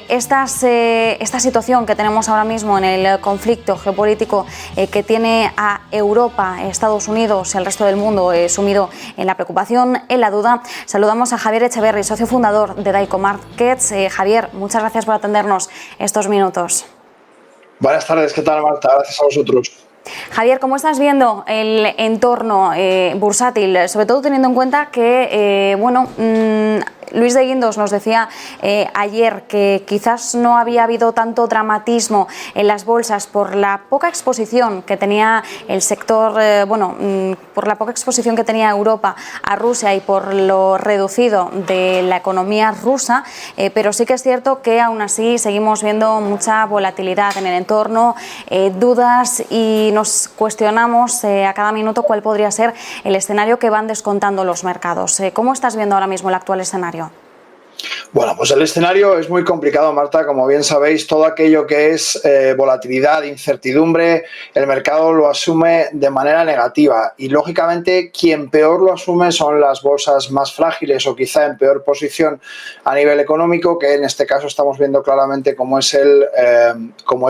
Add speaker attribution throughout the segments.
Speaker 1: Esta situación que tenemos ahora mismo en el conflicto geopolítico que tiene a Europa, Estados Unidos y el resto del mundo sumido en la preocupación, en la duda. Saludamos a Javier Echeverri, socio fundador de Daico Markets. Javier, muchas gracias por atendernos estos minutos.
Speaker 2: Buenas tardes, ¿qué tal, Marta? Gracias a vosotros.
Speaker 1: Javier, ¿cómo estás viendo el entorno bursátil? Sobre todo teniendo en cuenta que, Luis de Guindos nos decía ayer que quizás no había habido tanto dramatismo en las bolsas por la poca exposición que tenía el sector, por la poca exposición que tenía Europa a Rusia y por lo reducido de la economía rusa, pero sí que es cierto que aún así seguimos viendo mucha volatilidad en el entorno, dudas, y nos cuestionamos a cada minuto cuál podría ser el escenario que van descontando los mercados. ¿Cómo estás viendo ahora mismo el actual escenario?
Speaker 2: Bueno, pues el escenario es muy complicado, Marta. Como bien sabéis, todo aquello que es volatilidad, incertidumbre, el mercado lo asume de manera negativa. Y, lógicamente, quien peor lo asume son las bolsas más frágiles o quizá en peor posición a nivel económico, que en este caso estamos viendo claramente cómo es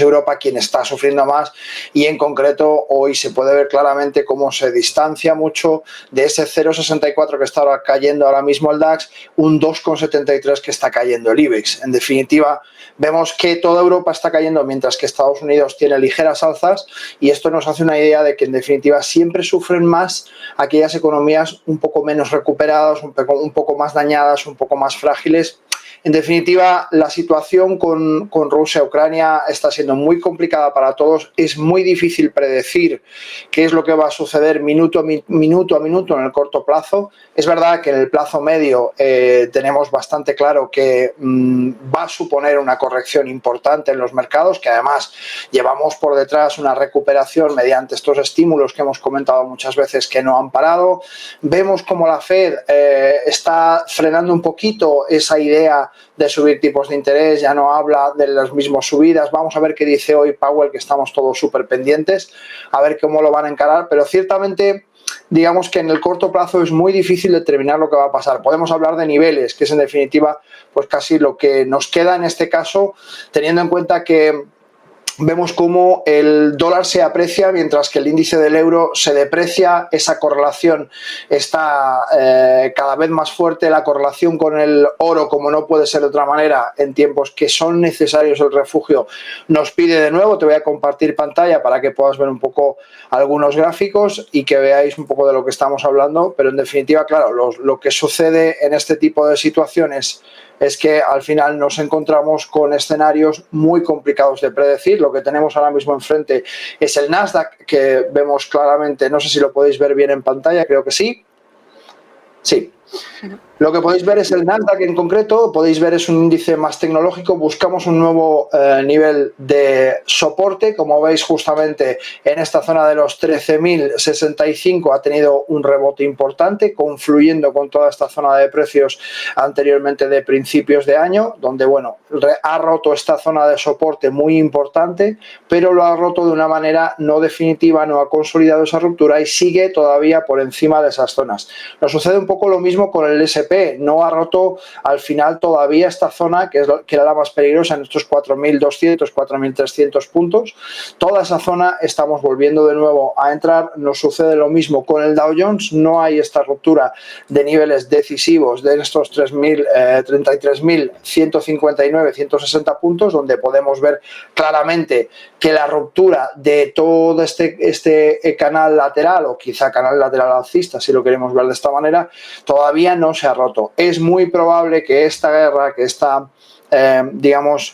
Speaker 2: Europa quien está sufriendo más. Y, en concreto, hoy se puede ver claramente cómo se distancia mucho de ese 0,64 que está cayendo ahora mismo el DAX, un 2,73 que está cayendo el IBEX. En definitiva, vemos que toda Europa está cayendo mientras que Estados Unidos tiene ligeras alzas, y esto nos hace una idea de que en definitiva siempre sufren más aquellas economías un poco menos recuperadas, un poco más dañadas, un poco más frágiles. En definitiva, la situación con Rusia y Ucrania está siendo muy complicada para todos. Es muy difícil predecir qué es lo que va a suceder minuto a minuto en el corto plazo. Es verdad que en el plazo medio tenemos bastante claro que va a suponer una corrección importante en los mercados, que además llevamos por detrás una recuperación mediante estos estímulos que hemos comentado muchas veces que no han parado. Vemos como la Fed está frenando un poquito esa idea de subir tipos de interés, ya no habla de las mismas subidas. Vamos a ver qué dice hoy Powell, que estamos todos súper pendientes, a ver cómo lo van a encarar, pero ciertamente digamos que en el corto plazo es muy difícil determinar lo que va a pasar. Podemos hablar de niveles, que es en definitiva pues casi lo que nos queda en este caso, teniendo en cuenta que vemos cómo el dólar se aprecia mientras que el índice del euro se deprecia. Esa correlación está cada vez más fuerte. La correlación con el oro, como no puede ser de otra manera, en tiempos que son necesarios el refugio, nos pide de nuevo. Te voy a compartir pantalla para que puedas ver un poco algunos gráficos y que veáis un poco de lo que estamos hablando. Pero en definitiva, claro, lo que sucede en este tipo de situaciones es que al final nos encontramos con escenarios muy complicados de predecir. Lo que tenemos ahora mismo enfrente es el Nasdaq, que vemos claramente, no sé si lo podéis ver bien en pantalla, creo que sí. Sí. Lo que podéis ver es el Nasdaq en concreto, podéis ver es un índice más tecnológico. Buscamos un nuevo nivel de soporte, como veis justamente en esta zona de los 13.065 ha tenido un rebote importante, confluyendo con toda esta zona de precios anteriormente de principios de año, donde bueno, ha roto esta zona de soporte muy importante, pero lo ha roto de una manera no definitiva, no ha consolidado esa ruptura y sigue todavía por encima de esas zonas. Nos sucede un poco lo mismo con el S&P. No ha roto al final todavía esta zona que era la más peligrosa en estos 4.200, 4.300 puntos. Toda esa zona estamos volviendo de nuevo a entrar. Nos sucede lo mismo con el Dow Jones. No hay esta ruptura de niveles decisivos de estos 33.159, 160 puntos, donde podemos ver claramente que la ruptura de todo este canal lateral, o quizá canal lateral alcista, si lo queremos ver de esta manera, todavía no se ha roto. Es muy probable que esta guerra, que esta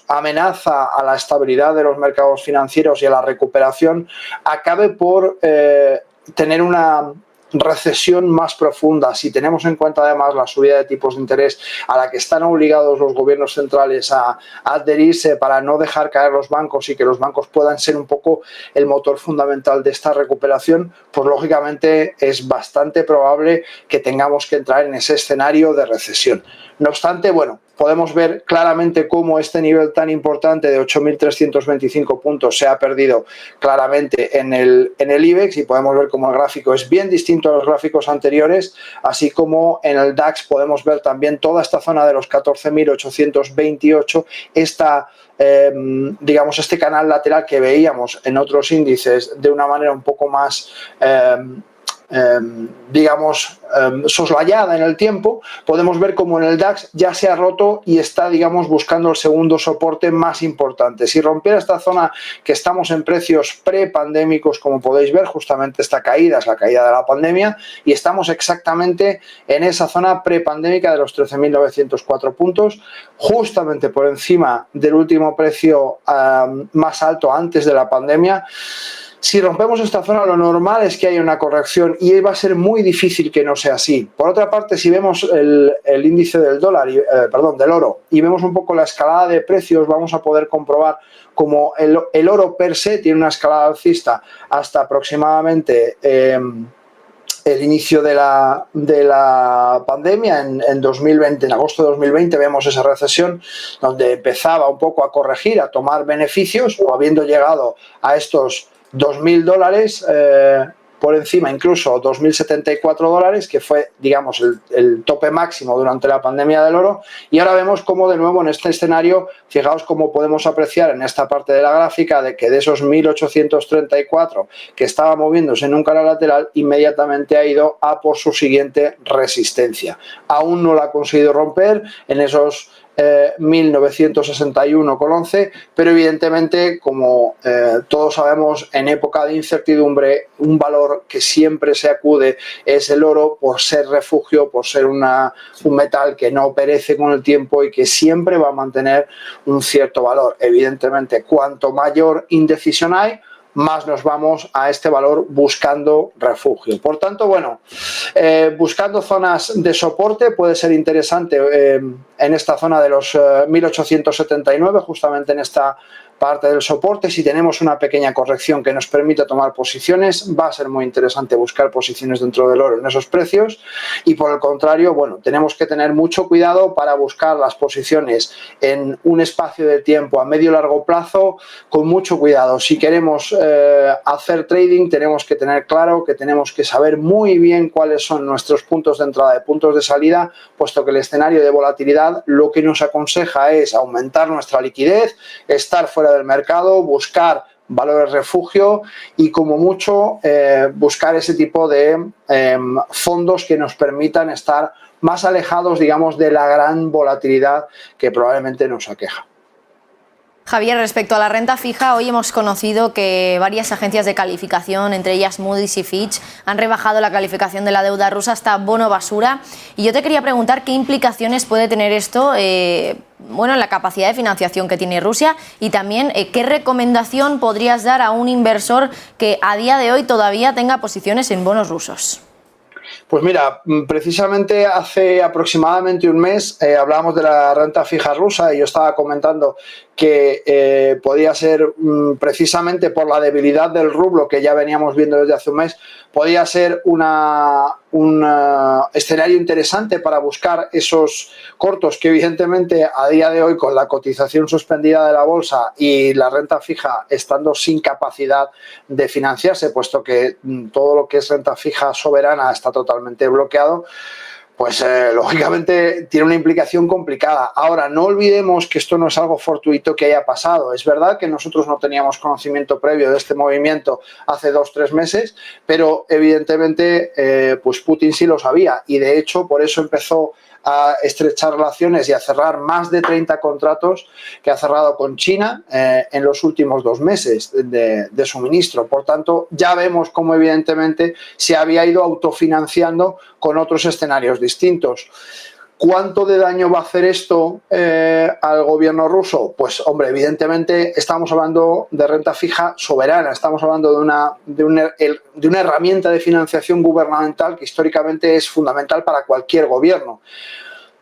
Speaker 2: amenaza a la estabilidad de los mercados financieros y a la recuperación, acabe por tener una recesión más profunda. Si tenemos en cuenta además la subida de tipos de interés a la que están obligados los gobiernos centrales a adherirse para no dejar caer los bancos y que los bancos puedan ser un poco el motor fundamental de esta recuperación, pues lógicamente es bastante probable que tengamos que entrar en ese escenario de recesión. No obstante, bueno, podemos ver claramente cómo este nivel tan importante de 8.325 puntos se ha perdido claramente en el IBEX, y podemos ver cómo el gráfico es bien distinto a los gráficos anteriores, así como en el DAX podemos ver también toda esta zona de los 14.828, digamos, este canal lateral que veíamos en otros índices de una manera un poco más digamos, soslayada en el tiempo. Podemos ver como en el DAX ya se ha roto y está, digamos, buscando el segundo soporte más importante. Si rompiera esta zona, que estamos en precios prepandémicos, como podéis ver, justamente esta caída es la caída de la pandemia, y estamos exactamente en esa zona prepandémica de los 13.904 puntos, justamente por encima del último precio más alto antes de la pandemia. Si rompemos esta zona, lo normal es que haya una corrección, y va a ser muy difícil que no sea así. Por otra parte, si vemos el índice del del oro, y vemos un poco la escalada de precios, vamos a poder comprobar como el oro per se tiene una escalada alcista hasta aproximadamente el inicio de la pandemia en 2020, en agosto de 2020 vemos esa recesión donde empezaba un poco a corregir, a tomar beneficios, o habiendo llegado a estos $2.000 por encima, incluso $2.074, que fue, digamos, el tope máximo durante la pandemia del oro. Y ahora vemos cómo, de nuevo, en este escenario, fijaos cómo podemos apreciar en esta parte de la gráfica de que de esos 1.834 que estaba moviéndose en un canal lateral, inmediatamente ha ido a por su siguiente resistencia. Aún no la ha conseguido romper en esos 1961,11, pero evidentemente, como todos sabemos, en época de incertidumbre, un valor que siempre se acude es el oro, por ser refugio, por ser un metal que no perece con el tiempo y que siempre va a mantener un cierto valor. Evidentemente, cuanto mayor indecisión hay, más nos vamos a este valor buscando refugio. Por tanto, bueno, buscando zonas de soporte puede ser interesante en esta zona de los 1879, justamente en esta parte del soporte. Si tenemos una pequeña corrección que nos permita tomar posiciones, va a ser muy interesante buscar posiciones dentro del oro en esos precios. Y por el contrario, bueno, tenemos que tener mucho cuidado para buscar las posiciones en un espacio de tiempo a medio y largo plazo, con mucho cuidado. Si queremos hacer trading, tenemos que tener claro que tenemos que saber muy bien cuáles son nuestros puntos de entrada y puntos de salida, puesto que el escenario de volatilidad lo que nos aconseja es aumentar nuestra liquidez, estar fuera del mercado, buscar valores refugio y, como mucho, buscar ese tipo de fondos que nos permitan estar más alejados, digamos, de la gran volatilidad que probablemente nos aqueja.
Speaker 3: Javier, respecto a la renta fija, hoy hemos conocido que varias agencias de calificación, entre ellas Moody's y Fitch, han rebajado la calificación de la deuda rusa hasta bono basura. Y yo te quería preguntar qué implicaciones puede tener esto en la capacidad de financiación que tiene Rusia, y también qué recomendación podrías dar a un inversor que a día de hoy todavía tenga posiciones en bonos rusos.
Speaker 2: Pues mira, precisamente hace aproximadamente un mes hablábamos de la renta fija rusa, y yo estaba comentando que podía ser, precisamente por la debilidad del rublo que ya veníamos viendo desde hace un mes, podía ser un escenario interesante para buscar esos cortos que, evidentemente, a día de hoy, con la cotización suspendida de la bolsa y la renta fija estando sin capacidad de financiarse, puesto que todo lo que es renta fija soberana está totalmente bloqueado, pues lógicamente tiene una implicación complicada. Ahora, no olvidemos que esto no es algo fortuito que haya pasado. Es verdad que nosotros no teníamos conocimiento previo de este movimiento hace 2 o 3 meses, pero evidentemente pues Putin sí lo sabía, y de hecho por eso empezó a estrechar relaciones y a cerrar más de 30 contratos que ha cerrado con China en los últimos 2 meses de suministro. Por tanto, ya vemos cómo evidentemente se había ido autofinanciando con otros escenarios distintos. ¿Cuánto de daño va a hacer esto al gobierno ruso? Pues, hombre, evidentemente estamos hablando de renta fija soberana, estamos hablando de una herramienta de financiación gubernamental que históricamente es fundamental para cualquier gobierno.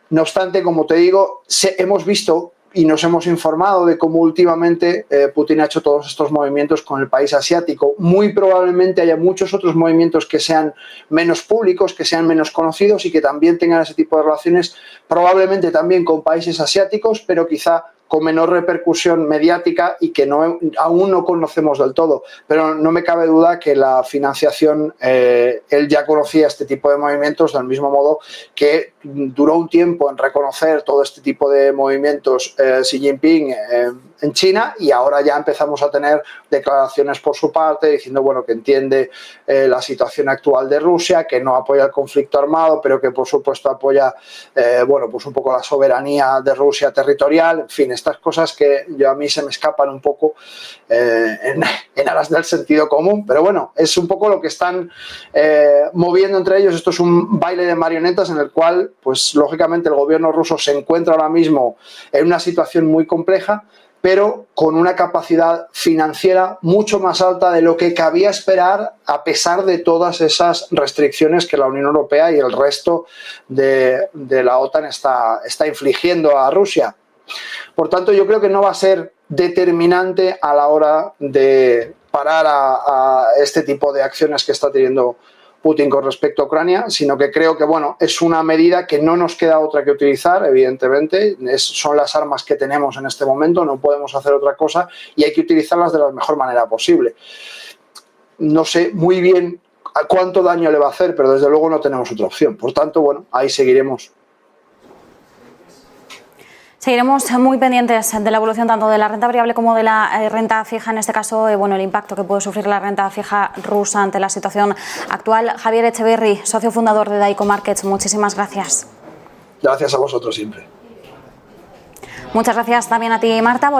Speaker 2: No obstante, como te digo, hemos visto y nos hemos informado de cómo últimamente Putin ha hecho todos estos movimientos con el país asiático. Muy probablemente haya muchos otros movimientos que sean menos públicos, que sean menos conocidos y que también tengan ese tipo de relaciones, probablemente también con países asiáticos, pero quizá con menor repercusión mediática y que aún no conocemos del todo. Pero no me cabe duda que la financiación, él ya conocía este tipo de movimientos, del mismo modo que duró un tiempo en reconocer todo este tipo de movimientos Xi Jinping en China, y ahora ya empezamos a tener declaraciones por su parte diciendo, bueno, que entiende la situación actual de Rusia, que no apoya el conflicto armado, pero que por supuesto apoya, bueno, pues un poco la soberanía de Rusia territorial. En fin, estas cosas que a mí se me escapan un poco en aras del sentido común, pero bueno, es un poco lo que están moviendo entre ellos. Esto es un baile de marionetas en el cual, pues lógicamente el gobierno ruso se encuentra ahora mismo en una situación muy compleja, pero con una capacidad financiera mucho más alta de lo que cabía esperar, a pesar de todas esas restricciones que la Unión Europea y el resto de la OTAN está infligiendo a Rusia. Por tanto, yo creo que no va a ser determinante a la hora de parar a este tipo de acciones que está teniendo Putin con respecto a Ucrania, sino que creo que, bueno, es una medida que no nos queda otra que utilizar, evidentemente. Son las armas que tenemos en este momento, no podemos hacer otra cosa y hay que utilizarlas de la mejor manera posible. No sé muy bien cuánto daño le va a hacer, pero desde luego no tenemos otra opción. Por tanto, bueno, ahí seguiremos.
Speaker 1: Seguiremos muy pendientes de la evolución tanto de la renta variable como de la renta fija, en este caso, bueno, el impacto que puede sufrir la renta fija rusa ante la situación actual. Javier Echeverri, socio fundador de Daico Markets, muchísimas gracias.
Speaker 2: Gracias a vosotros siempre.
Speaker 1: Muchas gracias también a ti, Marta.